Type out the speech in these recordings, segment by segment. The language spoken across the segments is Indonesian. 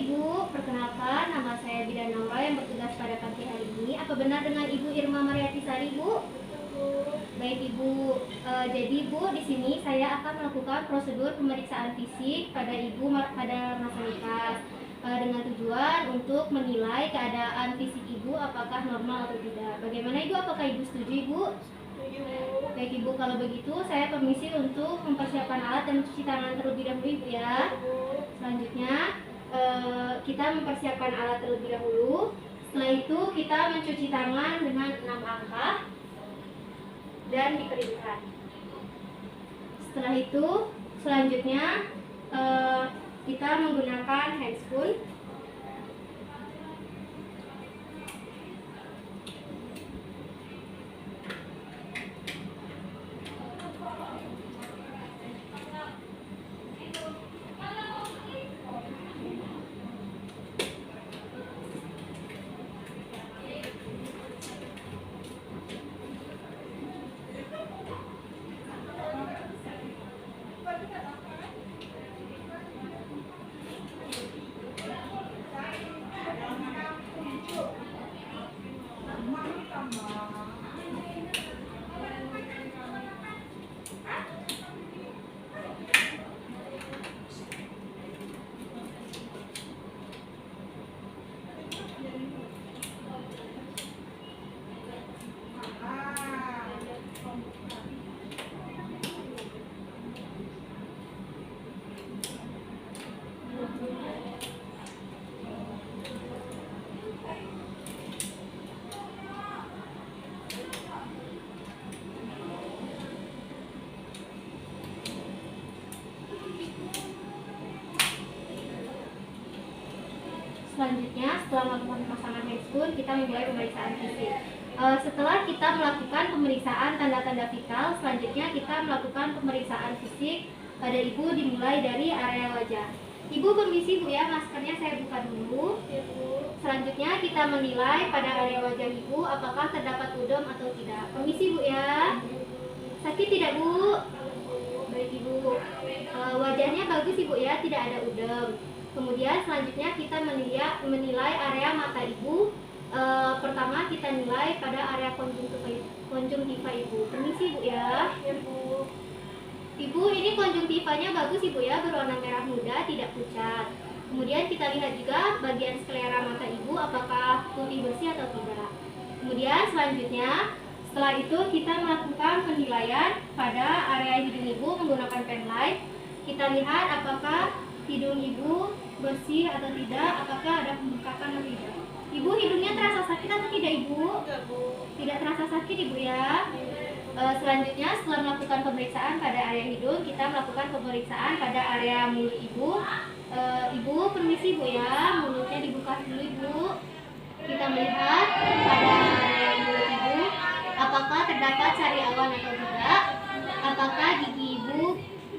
Ibu, perkenalkan nama saya Bidan Naura yang bertugas pada pagi hari ini. Apa benar dengan Ibu Irma Mariati Sari, Bu? Baik Ibu, jadi Bu di sini saya akan melakukan prosedur pemeriksaan fisik pada Ibu pada masa nikah dengan tujuan untuk menilai keadaan fisik Ibu apakah normal atau tidak. Bagaimana Ibu? Apakah Ibu setuju Ibu? Baik Ibu, kalau begitu saya permisi untuk mempersiapkan alat dan cuci tangan terlebih dahulu Ibu ya. Selanjutnya kita mempersiapkan alat terlebih dahulu. Setelah itu kita mencuci tangan dengan 6 angka dan dikeringkan. Setelah itu selanjutnya kita menggunakan handscoon. Selanjutnya, setelah melakukan pemasangan handscoon, kita memulai pemeriksaan fisik. Setelah kita melakukan pemeriksaan tanda-tanda vital, selanjutnya kita melakukan pemeriksaan fisik pada Ibu dimulai dari area wajah. Ibu permisi Bu ya, maskernya saya buka dulu. Selanjutnya kita menilai pada area wajah Ibu apakah terdapat udem atau tidak. Permisi Bu ya. Sakit tidak Bu? Baik Ibu. Wajahnya bagus Ibu ya, tidak ada udem. Kemudian selanjutnya kita menilai area mata Ibu. Pertama kita nilai pada area konjungtiva Ibu. Permisi Bu ya. Ibu, ini konjungtivanya bagus Ibu ya, berwarna merah muda, tidak pucat. Kemudian kita lihat juga bagian sklera mata Ibu apakah putih bersih atau tidak. Kemudian selanjutnya setelah itu kita melakukan penilaian pada area hidung Ibu menggunakan pen light. Kita lihat apakah hidung Ibu bersih atau tidak, apakah ada pembengkakan atau tidak. Ibu, hidungnya terasa sakit atau tidak Ibu? Tidak Bu. Tidak terasa sakit Ibu ya. Selanjutnya setelah melakukan pemeriksaan pada area hidung, kita melakukan pemeriksaan pada area mulut Ibu. Ibu permisi Bu ya, mulutnya dibuka dulu Ibu. Kita melihat pada area mulut Ibu apakah terdapat sariawan atau tidak, apakah gigi Ibu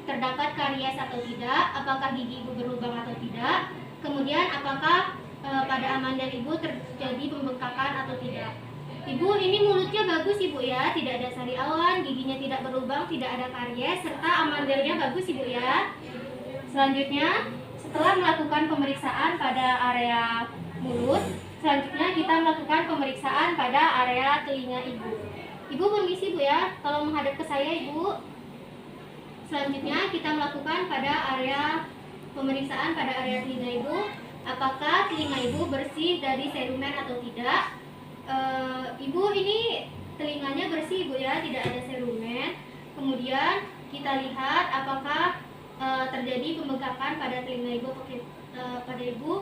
terdapat karies atau tidak, apakah gigi Ibu berlubang atau tidak, kemudian apakah pada amandel Ibu terjadi pembengkakan atau tidak. Ibu, ini mulutnya bagus Ibu ya, tidak ada sariawan, giginya tidak berlubang, tidak ada karies, serta amandelnya bagus Ibu ya. Selanjutnya, setelah melakukan pemeriksaan pada area mulut, selanjutnya kita melakukan pemeriksaan pada area telinga Ibu. Ibu permisi Bu ya, tolong menghadap ke saya Ibu. Selanjutnya kita melakukan pada area pemeriksaan pada area telinga Ibu, apakah telinga Ibu bersih dari serumen atau tidak. Ibu, ini telinganya bersih Ibu ya, tidak ada serumen. Kemudian kita lihat apakah terjadi pembengkakan pada telinga Ibu pada Ibu.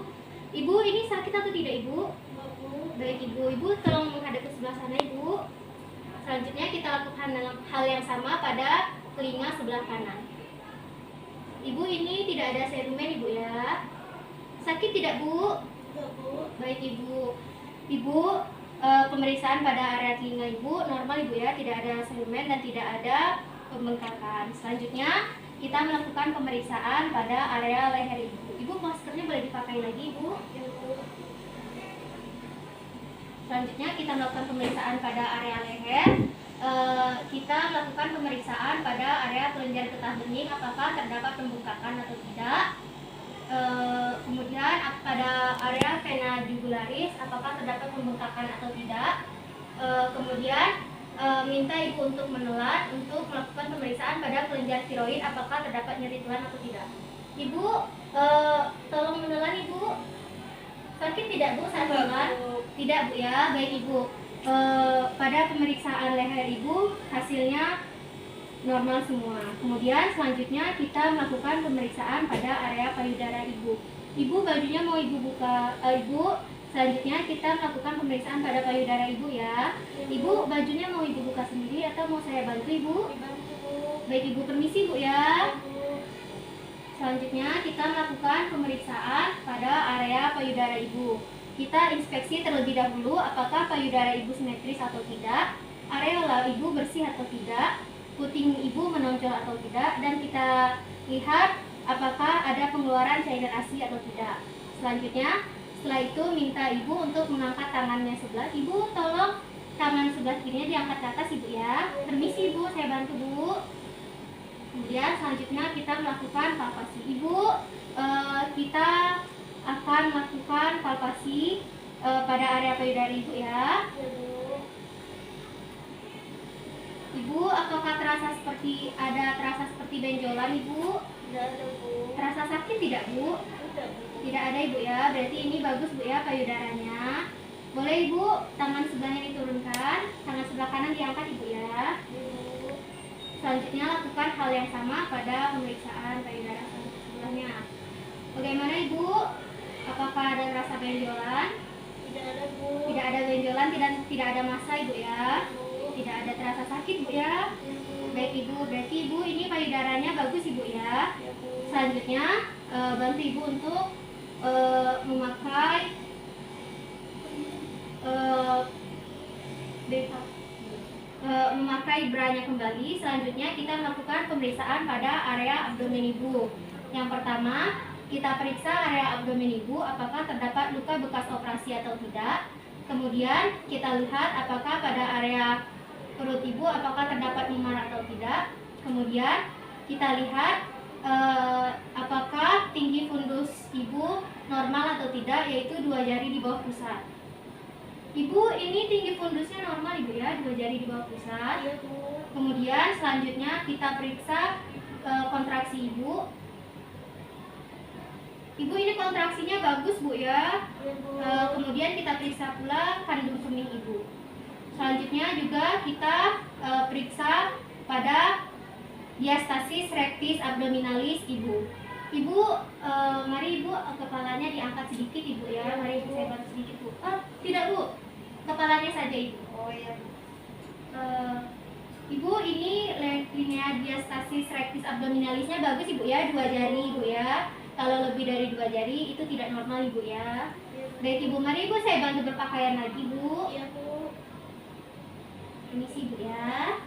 Ibu, ini sakit atau tidak Ibu? Baik Ibu, Ibu tolong menghadap ke sebelah sana Ibu. Selanjutnya kita lakukan hal yang sama pada telinga sebelah kanan. Ibu, ini tidak ada serumen Ibu ya. Sakit tidak Bu? Tidak Bu. Baik Ibu. Ibu, pemeriksaan pada area telinga Ibu normal Ibu ya, tidak ada serumen dan tidak ada pembengkakan. Selanjutnya kita melakukan pemeriksaan pada area leher Ibu. Ibu, maskernya boleh dipakai lagi Ibu. Selanjutnya kita melakukan pemeriksaan pada area leher. Kita melakukan pemeriksaan pada area kelenjar getah bening apakah terdapat pembengkakan atau tidak. Kemudian pada vena jugularis, apakah terdapat pembengkakan atau tidak. Kemudian minta ibu untuk menelan untuk melakukan pemeriksaan pada kelenjar tiroid, apakah terdapat nyeri telan atau tidak. Ibu tolong menelan ibu. Sakit tidak bu saat menelan? Tidak bu ya. Baik ibu. Pada pemeriksaan leher ibu hasilnya normal semua. Kemudian selanjutnya kita melakukan pemeriksaan pada area payudara ibu. Ibu bajunya mau ibu buka, ibu. Selanjutnya kita melakukan pemeriksaan pada payudara ibu ya. Ibu bajunya mau ibu buka sendiri atau mau saya bantu ibu? Baik ibu, permisi bu ya. Selanjutnya kita melakukan pemeriksaan pada area payudara ibu. Kita inspeksi terlebih dahulu apakah payudara ibu simetris atau tidak, areola ibu bersih atau tidak, puting ibu menonjol atau tidak, dan kita lihat apakah ada pengeluaran cairan ASI atau tidak. Selanjutnya, setelah itu minta ibu untuk mengangkat tangannya sebelah. Ibu tolong tangan sebelah kirinya diangkat ke atas ibu ya. Permisi ibu, saya bantu bu. Kemudian selanjutnya kita melakukan palpasi. Ibu, kita akan melakukan palpasi pada area payudara ibu ya. Ibu, apakah terasa seperti benjolan ibu? Tidak ada bu. Terasa sakit tidak bu? Tidak bu. Tidak ada ibu ya. Berarti ini bagus bu ya payudaranya. Boleh ibu tangan sebelahnya diturunkan, tangan sebelah kanan diangkat ibu ya. Selanjutnya lakukan hal yang sama pada pemeriksaan payudara sebelahnya. Bagaimana ibu? Apakah ada rasa benjolan? Tidak ada bu. Tidak ada benjolan, tidak ada massa ibu ya. Tidak ada terasa sakit bu ya. Baik ibu, berarti ibu ini payudaranya bagus ibu ya. Selanjutnya bantu ibu untuk memakai branya kembali. Selanjutnya kita melakukan pemeriksaan pada area abdomen ibu. Yang pertama, kita periksa area abdomen ibu apakah terdapat luka bekas operasi atau tidak. Kemudian kita lihat apakah pada area perut ibu apakah terdapat memar atau tidak. Kemudian kita lihat apakah tinggi fundus ibu normal atau tidak, yaitu 2 jari di bawah pusat. Ibu, ini tinggi fundusnya normal ibu ya, 2 jari di bawah pusat. Iya bu. Kemudian selanjutnya kita periksa kontraksi ibu. Ibu, ini kontraksinya bagus bu ya. Iya bu. Kemudian kita periksa pula kandung kemih ibu. Selanjutnya juga kita periksa pada diastasis rectus abdominalis ibu. Ibu, mari ibu kepalanya diangkat sedikit ibu ya. Mari ibu saya bantu sedikit bu. Tidak bu, kepalanya saja ibu. Oh iya bu. Ibu, ini linea diastasis rectus abdominalisnya bagus ibu ya, 2 jari ibu ya. Kalau lebih dari 2 jari itu tidak normal ibu ya. Baik ibu, mari ibu saya bantu berpakaian lagi bu. Iya bu. Permisi bu ya.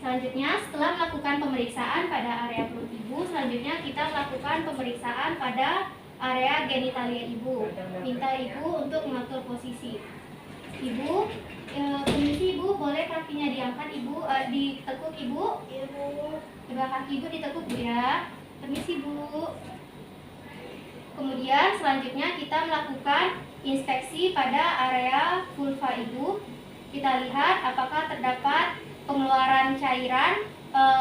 Selanjutnya setelah melakukan pemeriksaan pada area perut ibu, selanjutnya kita melakukan pemeriksaan pada area genitalia ibu. Minta ibu untuk mengatur posisi. Ibu, permisi ibu, boleh kakinya diangkat ibu, ditekuk ibu. Iya bu. Kedua kaki ibu ditekuk bu ya. Permisi bu. Kemudian selanjutnya kita melakukan inspeksi pada area vulva ibu. Kita lihat apakah terdapat pengeluaran cairan,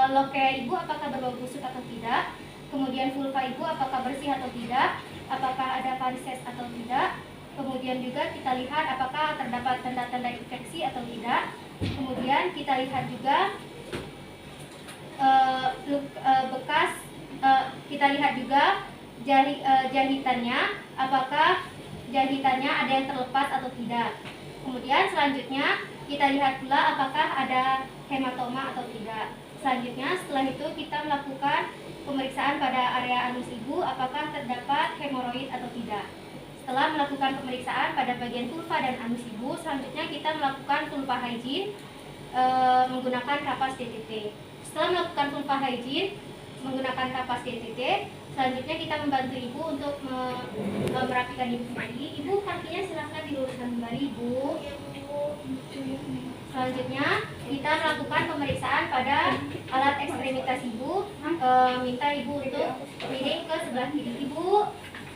lokea ibu apakah berbau busuk atau tidak. Kemudian vulva ibu apakah bersih atau tidak, apakah ada varises atau tidak. Kemudian juga kita lihat apakah terdapat tanda-tanda infeksi atau tidak. Kemudian kita lihat juga kita lihat juga jahitannya, apakah jahitannya ada yang terlepas atau tidak. Kemudian selanjutnya kita lihat pula apakah ada hematoma atau tidak. Selanjutnya setelah itu kita melakukan pemeriksaan pada area anus ibu apakah terdapat hemoroid atau tidak. Setelah melakukan pemeriksaan pada bagian vulva dan anus ibu, selanjutnya kita melakukan vulva hygiene menggunakan kapas DTT. Setelah melakukan vulva hygiene menggunakan kapas DTT, selanjutnya kita membantu ibu untuk merapikan ibu kembali. Ibu, kakinya silahkan diluruskan kembali ibu. Selanjutnya kita melakukan pemeriksaan pada alat ekstremitas ibu. Minta ibu untuk miring ke sebelah kiri ibu.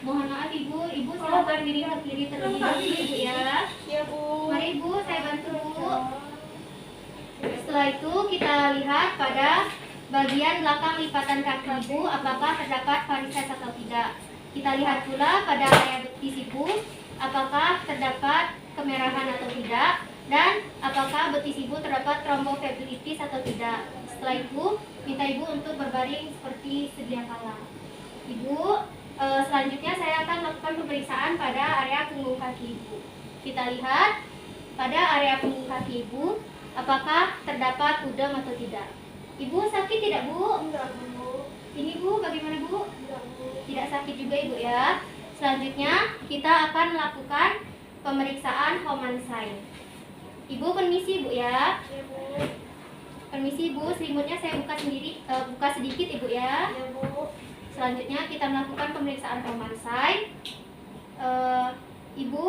Mohon maaf ibu, ibu silakan miring ke kiri terlebih dahulu ibu ya. Ya Bu. Mari ibu, saya bantu bu. Setelah itu kita lihat pada bagian belakang lipatan kaki ibu apakah terdapat varises atau tidak. Kita lihat pula pada area betis ibu apakah terdapat kemerahan atau tidak, dan apakah betis ibu terdapat tromboflebitis atau tidak. Setelah itu minta ibu untuk berbaring seperti sedia kala. Ibu, selanjutnya saya akan melakukan pemeriksaan pada area punggung kaki ibu. Kita lihat pada area punggung kaki ibu apakah terdapat udem atau tidak. Ibu sakit tidak bu? Enggak Bu. Ini bu, bagaimana bu? Enggak Bu. Tidak sakit juga ibu ya. Selanjutnya kita akan melakukan pemeriksaan Homansai. Ibu permisi bu ya. Ya Bu. Permisi bu, selimutnya saya buka sendiri, buka sedikit ibu ya. Ya Bu. Selanjutnya kita melakukan pemeriksaan Homansai. Ibu,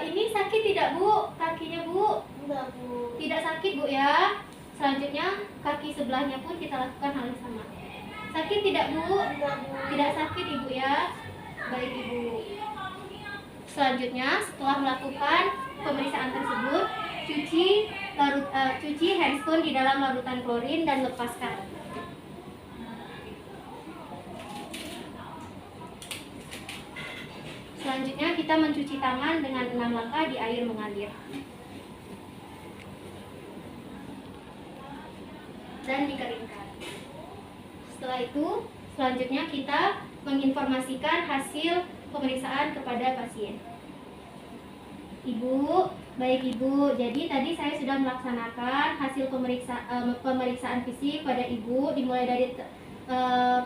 ini sakit tidak bu? Kakinya bu? Enggak Bu. Tidak sakit bu ya. Selanjutnya kaki sebelahnya pun kita lakukan hal yang sama. Sakit tidak bu? Enggak Bu. Tidak sakit ibu ya. Baik ibu. Selanjutnya setelah melakukan pemeriksaan tersebut, cuci handphone di dalam larutan klorin dan lepaskan. Selanjutnya kita mencuci tangan dengan 6 langkah di air mengalir. Dan dikeringkan. Setelah itu, selanjutnya kita menginformasikan hasil pemeriksaan kepada pasien. Ibu, baik ibu. Jadi tadi saya sudah melaksanakan hasil pemeriksaan fisik pada ibu, dimulai dari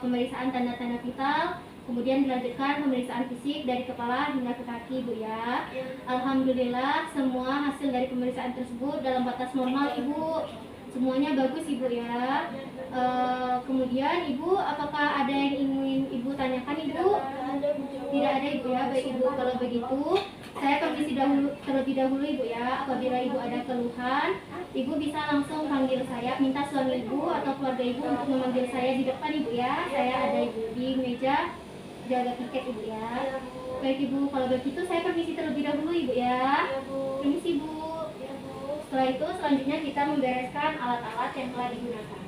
pemeriksaan tanda-tanda vital, kemudian dilanjutkan pemeriksaan fisik dari kepala hingga ke kaki ibu ya. Alhamdulillah semua hasil dari pemeriksaan tersebut dalam batas normal ibu. Semuanya bagus ibu ya. Kemudian ibu, apakah ada yang ingin ibu tanyakan ibu? Tidak ada ibu ya. Baik ibu, kalau begitu saya permisi terlebih dahulu ibu ya. Apabila ibu ada keluhan, ibu bisa langsung panggil saya, minta suami ibu atau keluarga ibu untuk memanggil saya di depan ibu ya. Saya ada ibu di meja jaga tiket ibu ya. Baik ibu, kalau begitu saya permisi terlebih dahulu ibu ya. Permisi ibu. Setelah itu selanjutnya kita membereskan alat-alat yang telah digunakan.